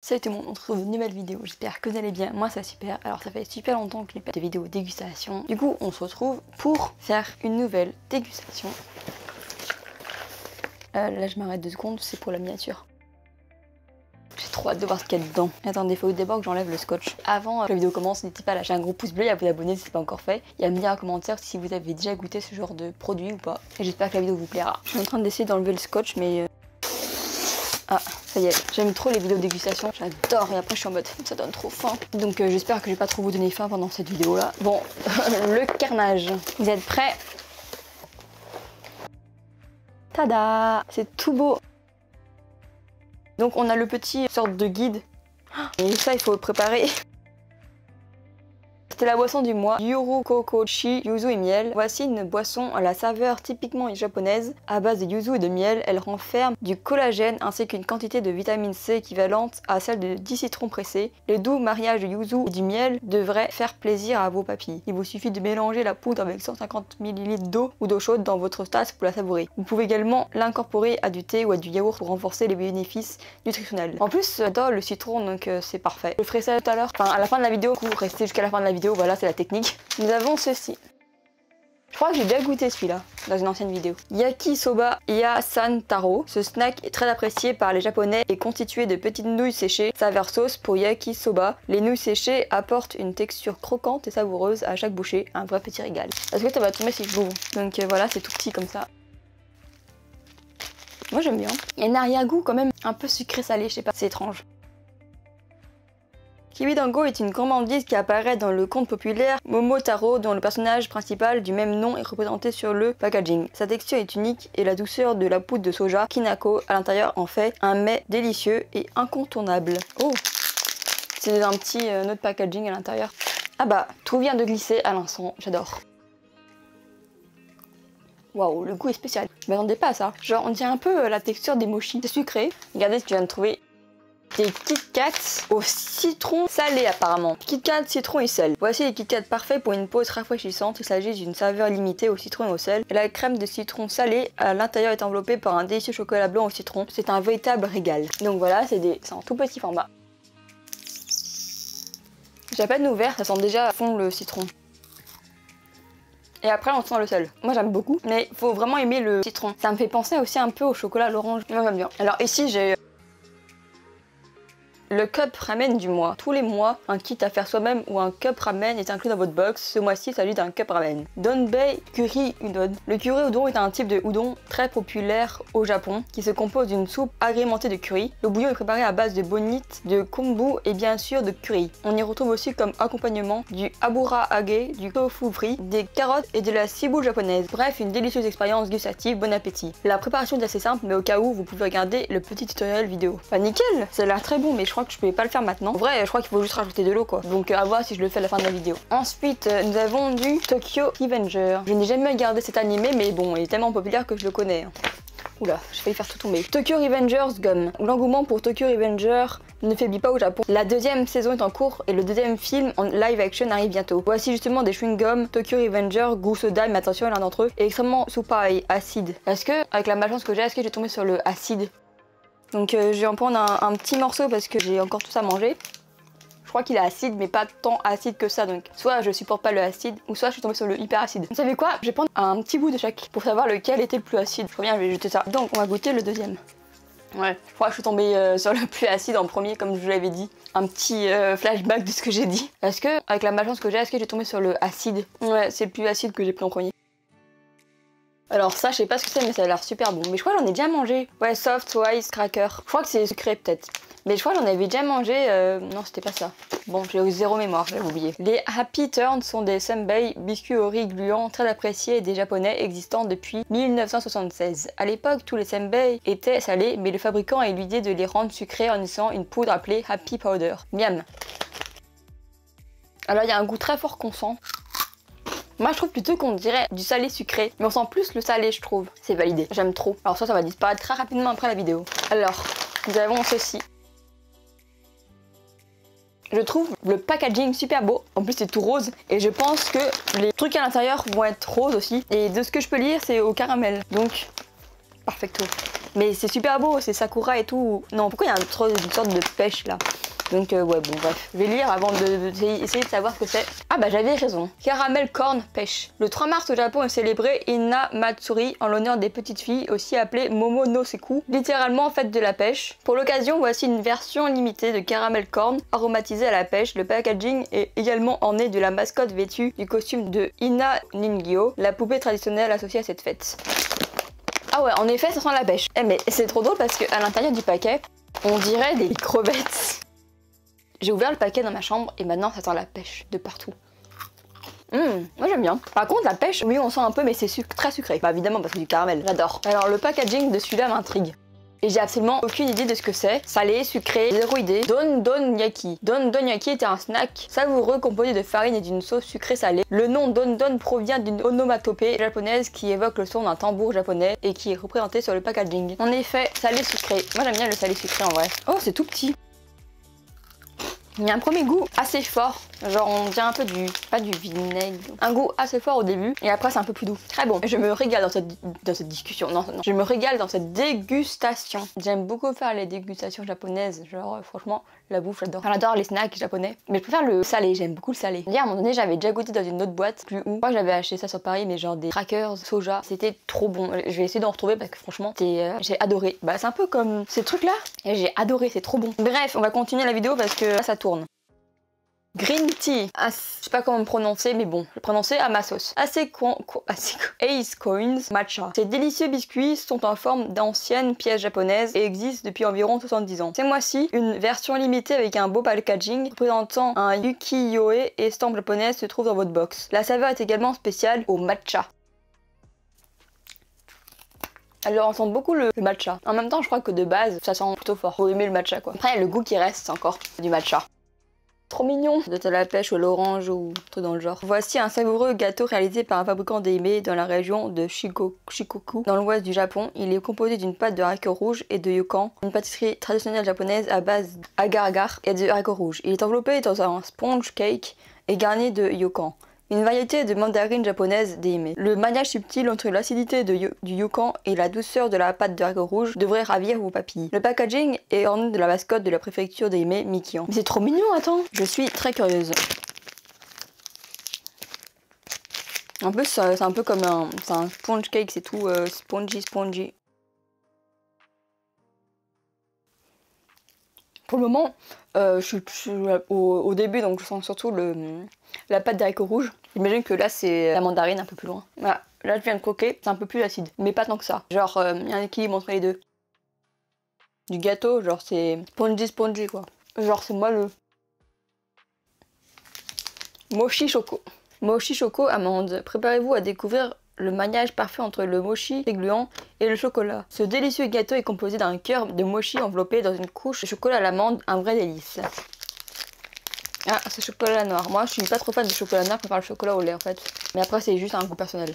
Salut tout le monde, on se retrouve dans une nouvelle vidéo, j'espère que vous allez bien, moi ça va super. Alors ça fait super longtemps que je n'ai pas de vidéo dégustation, du coup on se retrouve pour faire une nouvelle dégustation. Là je m'arrête 2 secondes, c'est pour la miniature. J'ai trop hâte de voir ce qu'il y a dedans. Attendez, il faut d'abord que j'enlève le scotch. Avant que la vidéo commence, n'hésitez pas à lâcher un gros pouce bleu et à vous abonner si ce n'est pas encore fait. Et à me dire en commentaire si vous avez déjà goûté ce genre de produit ou pas. Et j'espère que la vidéo vous plaira. Je suis en train d'essayer d'enlever le scotch mais... Ah, ça y est, j'aime trop les vidéos de dégustation, j'adore, et après je suis en mode, ça donne trop faim. Donc j'espère que je vais pas trop vous donner faim pendant cette vidéo là. Bon, le carnage, vous êtes prêts? Tada! C'est tout beau. Donc on a le petit sorte de guide, et ça il faut le préparer. C'est la boisson du mois, Yuru Kokochi, yuzu et miel. Voici une boisson à la saveur typiquement japonaise. À base de yuzu et de miel, elle renferme du collagène ainsi qu'une quantité de vitamine C équivalente à celle de 10 citrons pressés. Le doux mariage de yuzu et du miel devrait faire plaisir à vos papilles. Il vous suffit de mélanger la poudre avec 150 ml d'eau ou d'eau chaude dans votre tasse pour la savourer. Vous pouvez également l'incorporer à du thé ou à du yaourt pour renforcer les bénéfices nutritionnels. En plus, j'adore le citron, donc c'est parfait. Je ferai ça tout à l'heure, enfin à la fin de la vidéo, du coup, restez jusqu'à la fin de la vidéo. Voilà, c'est la technique. Nous avons ceci. Je crois que j'ai déjà goûté celui-là dans une ancienne vidéo. Yakisoba Yasan Taro. Ce snack est très apprécié par les japonais et constitué de petites nouilles séchées. Saveur sauce pour yakisoba. Les nouilles séchées apportent une texture croquante et savoureuse à chaque bouchée. Un vrai petit régal. Est-ce que ça va tomber si je l'ouvre? Donc voilà, c'est tout petit comme ça. Moi j'aime bien. Il y a un arrière-goût quand même un peu sucré-salé, je sais pas, c'est étrange. Kiwi Dango est une gourmandise qui apparaît dans le conte populaire Momotaro, dont le personnage principal du même nom est représenté sur le packaging. Sa texture est unique et la douceur de la poudre de soja Kinako à l'intérieur en fait un mets délicieux et incontournable. Oh, c'est un petit autre packaging à l'intérieur. Ah bah, tout vient de glisser à l'instant, j'adore. Waouh, le goût est spécial. Je m'attendais pas à ça. Genre, on dirait un peu la texture des mochis. C'est sucré. Regardez ce que je viens de trouver. Des Kit Kats au citron salé apparemment. Kit Kat, citron et sel. Voici les Kit Kats parfaits pour une pause rafraîchissante. Il s'agit d'une saveur limitée au citron et au sel. La crème de citron salé à l'intérieur est enveloppée par un délicieux chocolat blanc au citron. C'est un véritable régal. Donc voilà, c'est en tout petit format. J'ai à peine ouvert, ça sent déjà à fond le citron. Et après on sent le sel. Moi j'aime beaucoup, mais faut vraiment aimer le citron. Ça me fait penser aussi un peu au chocolat à l'orange. Moi j'aime bien. Alors ici j'ai le cup ramen du mois. Tous les mois, un kit à faire soi-même ou un cup ramen est inclus dans votre box. Ce mois-ci, il s'agit d'un cup ramen. Donbei Curry Udon. Le curry udon est un type de udon très populaire au Japon qui se compose d'une soupe agrémentée de curry. Le bouillon est préparé à base de bonite, de kombu et bien sûr de curry. On y retrouve aussi comme accompagnement du aburaage, du tofu frit, des carottes et de la ciboule japonaise. Bref, une délicieuse expérience gustative. Bon appétit. La préparation est assez simple, mais au cas où, vous pouvez regarder le petit tutoriel vidéo. Bah nickel, ça a l'air très bon, mais je crois que je pouvais pas le faire maintenant. En vrai, je crois qu'il faut juste rajouter de l'eau quoi. Donc à voir si je le fais à la fin de la vidéo. Ensuite, nous avons du Tokyo Revenger. Je n'ai jamais regardé cet animé, mais bon, il est tellement populaire que je le connais. Oula, j'ai failli faire tout tomber. Tokyo Revengers Gum. L'engouement pour Tokyo Revenger ne faiblit pas au Japon. La deuxième saison est en cours et le deuxième film en live action arrive bientôt. Voici justement des chewing-gums Tokyo Revenger goût soda, mais attention, l'un d'entre eux est extrêmement soupa et acide. Est-ce que, avec la malchance que j'ai, est-ce que j'ai tombé sur le acide? Donc je vais en prendre un petit morceau parce que j'ai encore tout ça à manger. Je crois qu'il est acide mais pas tant acide que ça, donc soit je supporte pas le acide ou soit je suis tombée sur le hyper acide. Vous savez quoi? Je vais prendre un petit bout de chaque pour savoir lequel était le plus acide. Je reviens, je vais jeter ça. Donc on va goûter le deuxième. Ouais, je crois que je suis tombée sur le plus acide en premier comme je vous l'avais dit. Un petit flashback de ce que j'ai dit. Est-ce que, avec la malchance que j'ai, est-ce que j'ai tombé sur le acide? Ouais, c'est le plus acide que j'ai pris en premier. Alors ça, je sais pas ce que c'est, mais ça a l'air super bon. Mais je crois que j'en ai déjà mangé. Ouais, soft Wise Cracker. Je crois que c'est sucré peut-être. Mais je crois que j'en avais déjà mangé. Non, c'était pas ça. Bon, j'ai zéro mémoire, j'avais oublié. Les Happy Turns sont des senbei, biscuits au riz gluants très appréciés des japonais existants depuis 1976. À l'époque, tous les senbei étaient salés, mais le fabricant a eu l'idée de les rendre sucrés en utilisant une poudre appelée Happy Powder. Miam. Alors il y a un goût très fort qu'on sent. Moi je trouve plutôt qu'on dirait du salé sucré, mais on sent plus le salé je trouve. C'est validé, j'aime trop. Alors ça va disparaître très rapidement après la vidéo. Alors, nous avons ceci. Je trouve le packaging super beau, en plus c'est tout rose et je pense que les trucs à l'intérieur vont être roses aussi. Et de ce que je peux lire c'est au caramel, donc perfecto. Mais c'est super beau, c'est sakura et tout. Non, pourquoi il y a une sorte de pêche là? Donc ouais, bon bref, je vais lire avant d'essayer de savoir ce que c'est. Ah bah j'avais raison. Caramel corn pêche. Le 3 mars au Japon est célébré Ina Matsuri en l'honneur des petites filles, aussi appelée Momo no Seku, littéralement fête de la pêche. Pour l'occasion, voici une version limitée de caramel corn aromatisé à la pêche. Le packaging est également orné de la mascotte vêtue du costume de Ina Ningyo, la poupée traditionnelle associée à cette fête. Ah ouais, en effet, ça sent la pêche. Eh mais c'est trop drôle parce qu'à l'intérieur du paquet, on dirait des crevettes. J'ai ouvert le paquet dans ma chambre et maintenant ça sent la pêche de partout. Moi j'aime bien. Par contre la pêche, oui on sent un peu mais c'est très sucré. Bah évidemment parce que du caramel, j'adore. Alors le packaging de celui-là m'intrigue. Et j'ai absolument aucune idée de ce que c'est. Salé, sucré, zéro idée. Don Yaki. Don Yaki était un snack savoureux composé de farine et d'une sauce sucrée salée. Le nom Don provient d'une onomatopée japonaise qui évoque le son d'un tambour japonais et qui est représenté sur le packaging. En effet, salé sucré. Moi j'aime bien le salé sucré en vrai. Oh c'est tout petit. Il y a un premier goût assez fort, genre on dirait un peu pas du vinaigre, un goût assez fort au début et après c'est un peu plus doux. Très bon, je me régale dans cette discussion, non, je me régale dans cette dégustation. J'aime beaucoup faire les dégustations japonaises, genre franchement la bouffe j'adore. Enfin, j'adore les snacks japonais, mais je préfère le salé, j'aime beaucoup le salé. Hier à un moment donné j'avais déjà goûté dans une autre boîte, plus où. Moi j'avais acheté ça sur Paris mais genre des crackers soja, c'était trop bon. Je vais essayer d'en retrouver parce que franchement j'ai adoré. Bah c'est un peu comme ces trucs là et j'ai adoré, c'est trop bon. Bref, on va continuer la vidéo parce que là ça tourne. Green tea, je sais pas comment me prononcer mais bon, je vais prononcer à ma sauce. Ace Coins Matcha. Ces délicieux biscuits sont en forme d'anciennes pièces japonaises et existent depuis environ 70 ans. Ces mois-ci, une version limitée avec un beau packaging représentant un ukiyo-e et stamp japonaise se trouve dans votre box. La saveur est également spéciale au matcha. Alors on sent beaucoup le matcha. En même temps je crois que de base ça sent plutôt fort. Faut aimer le matcha quoi. Après le goût qui reste c'est encore du matcha. Trop mignon. De la pêche ou l'orange ou tout dans le genre. Voici un savoureux gâteau réalisé par un fabricant d'Eime dans la région de Shikoku, dans l'ouest du Japon. Il est composé d'une pâte de haricots rouges et de yokan, une pâtisserie traditionnelle japonaise à base d'agar-agar et de haricots rouges. Il est enveloppé dans un sponge cake et garni de yokan, une variété de mandarine japonaise d'Eime. Le mariage subtil entre l'acidité du yokan et la douceur de la pâte de haricots rouges devrait ravir vos papilles. Le packaging est orné de la mascotte de la préfecture d'Eime, Mikian. Mais c'est trop mignon, attends. Je suis très curieuse. En plus, c'est un peu comme un sponge cake, c'est tout spongy. Pour le moment, je suis au début, donc je sens surtout la pâte d'haricots rouges. J'imagine que là, c'est la mandarine un peu plus loin. Voilà, là je viens de croquer, c'est un peu plus acide, mais pas tant que ça. Genre, il y a un équilibre entre les deux. Du gâteau, genre c'est spongy quoi. Genre c'est moelleux. Mochi choco. Mochi choco amande. Préparez-vous à découvrir le mariage parfait entre le mochi gluant et le chocolat. Ce délicieux gâteau est composé d'un cœur de mochi enveloppé dans une couche de chocolat à l'amande, un vrai délice. Ah, c'est chocolat noir. Moi, je suis pas trop fan de chocolat noir, je préfère le chocolat au lait en fait. Mais après, c'est juste un goût personnel.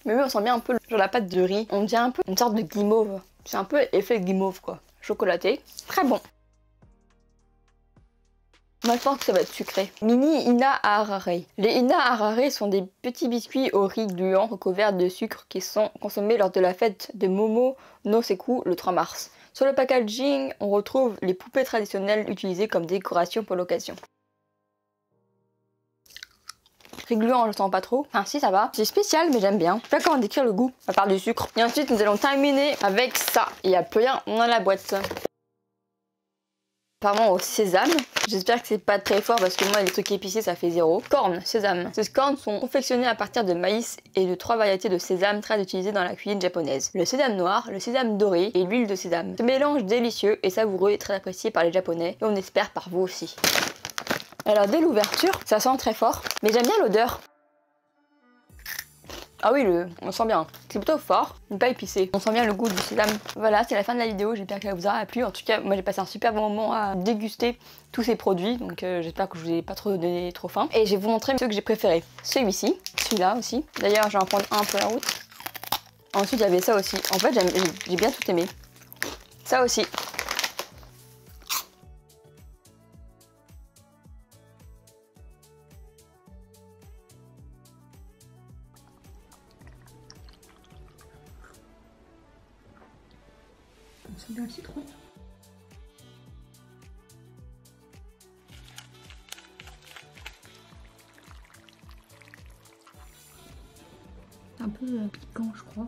Mais oui, on sent bien un peu genre la pâte de riz. On dirait un peu une sorte de guimauve. C'est un peu effet guimauve quoi. Chocolaté. Très bon. Moi je pense que ça va être sucré. Mini Ina Harare. Les Ina Harare sont des petits biscuits au riz gluant recouverts de sucre qui sont consommés lors de la fête de Momo no Seku le 3 mars. Sur le packaging, on retrouve les poupées traditionnelles utilisées comme décoration pour l'occasion. Riz gluant, je sens pas trop. Enfin si, ça va. C'est spécial mais j'aime bien. Je sais pas comment décrire le goût, à part du sucre. Et ensuite nous allons terminer avec ça. Il n'y a plus rien dans la boîte. Apparemment au sésame. J'espère que c'est pas très fort parce que moi les trucs épicés ça fait 0. Cornes, sésame. Ces cornes sont confectionnés à partir de maïs et de 3 variétés de sésame très utilisées dans la cuisine japonaise. Le sésame noir, le sésame doré et l'huile de sésame. Ce mélange délicieux et savoureux est très apprécié par les japonais et on espère par vous aussi. Alors dès l'ouverture, ça sent très fort, mais j'aime bien l'odeur. Ah oui, on sent bien. C'est plutôt fort, mais pas épicé. On sent bien le goût du sésame. Voilà, c'est la fin de la vidéo. J'espère qu'elle vous aura plu. En tout cas, moi j'ai passé un super bon moment à déguster tous ces produits. Donc j'espère que je vous ai pas trop donné trop faim. Et je vais vous montrer ceux que j'ai préférés. Celui-ci, celui-là aussi. D'ailleurs, je vais en prendre un peu la route. Ensuite, il y avait ça aussi. En fait, j'ai bien tout aimé. Ça aussi. Ça sent bien le citron. Un peu piquant, je crois.